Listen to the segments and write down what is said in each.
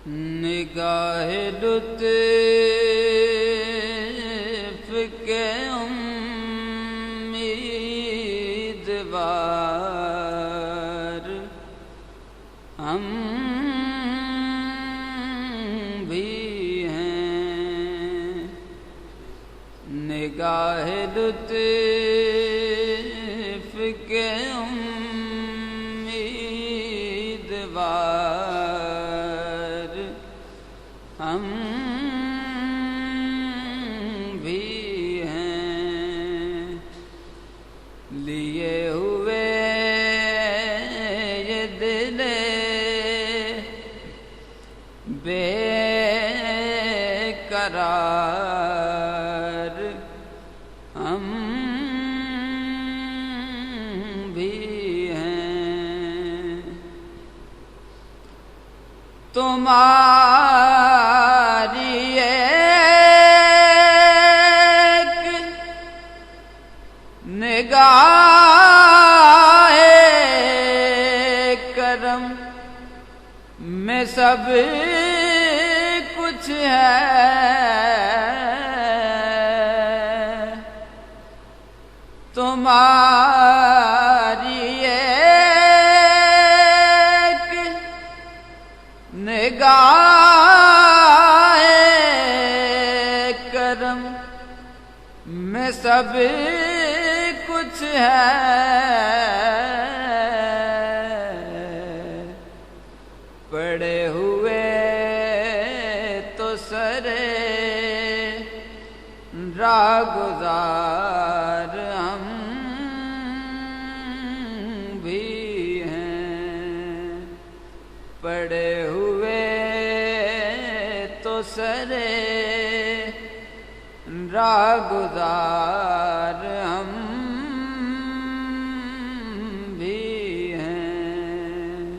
نگاہ لطف کے امیدوار ہم بھی ہیں، نگاہ لطف کے امیدوار ہم بھی ہیں، لیے ہوئے یہ دل بے قرار ہم بھی ہیں، تمہاری ایک نگاہ کرم میں سب کچھ ہے، تمہاری ایک نگاہ کرم میں سب کچھ ہے، پڑے ہوئے تو سرے راہ گزار ہم بھی ہیں، پڑے ہوئے تو سرے راہ گزار ہم بھی ہیں،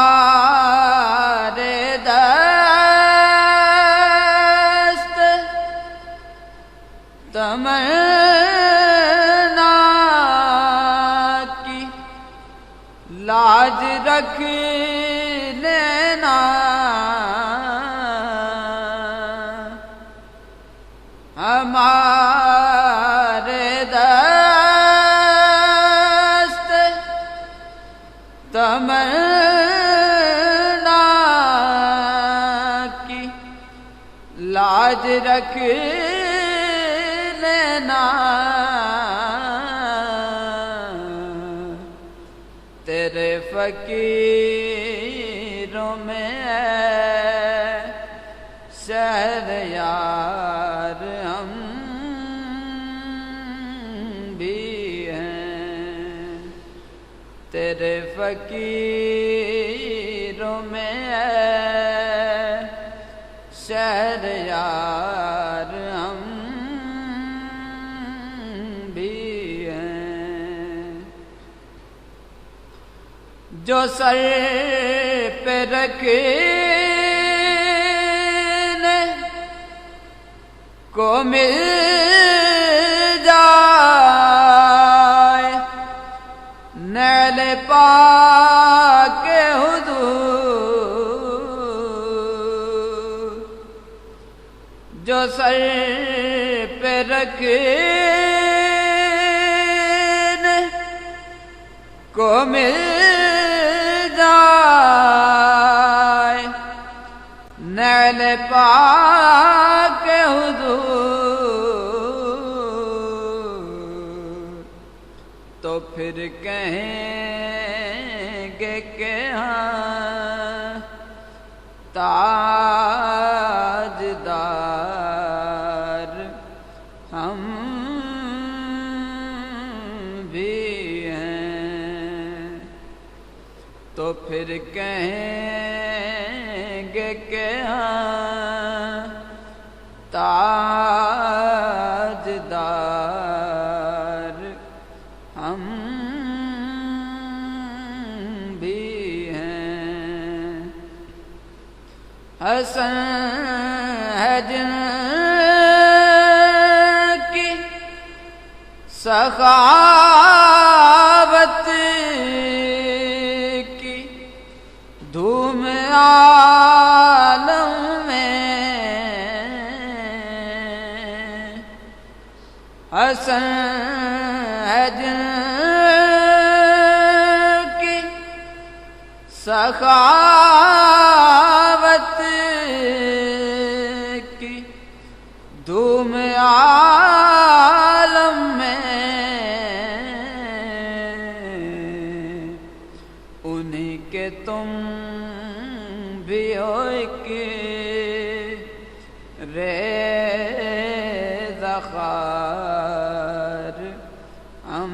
ہمارے دست تمنا کی لاج رکھ لینا، ہمارے دست تمنا کی لاج رکھ لینا، تیرے فقیروں میں شہریار ہم بھی ہیں، تیرے فقیروں میں شہریار ہم بھی ہیں، جو سر پہ رکھنے کو مل جائے نیل پاک حضور، جو سر پہ رکھنے کو مل جائے نیل پاک حضور، تو پھر کہیں گے کہ ہاں تاجدار ہم بھی ہیں، تو پھر کہیں گے کہ ہاں تاجدار ہم بھی ہیں، حسن ہے جن کی سخاوت کی دھوم عالم میں حسن ہے جن کی سخاوت کی دھوم عالم میں انہیں کے تم بھی ہو کہ ریزہ خوار ہم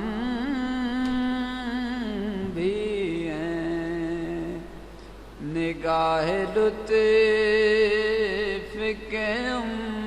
بھی ہیں نگاہ لطف کے امیدوار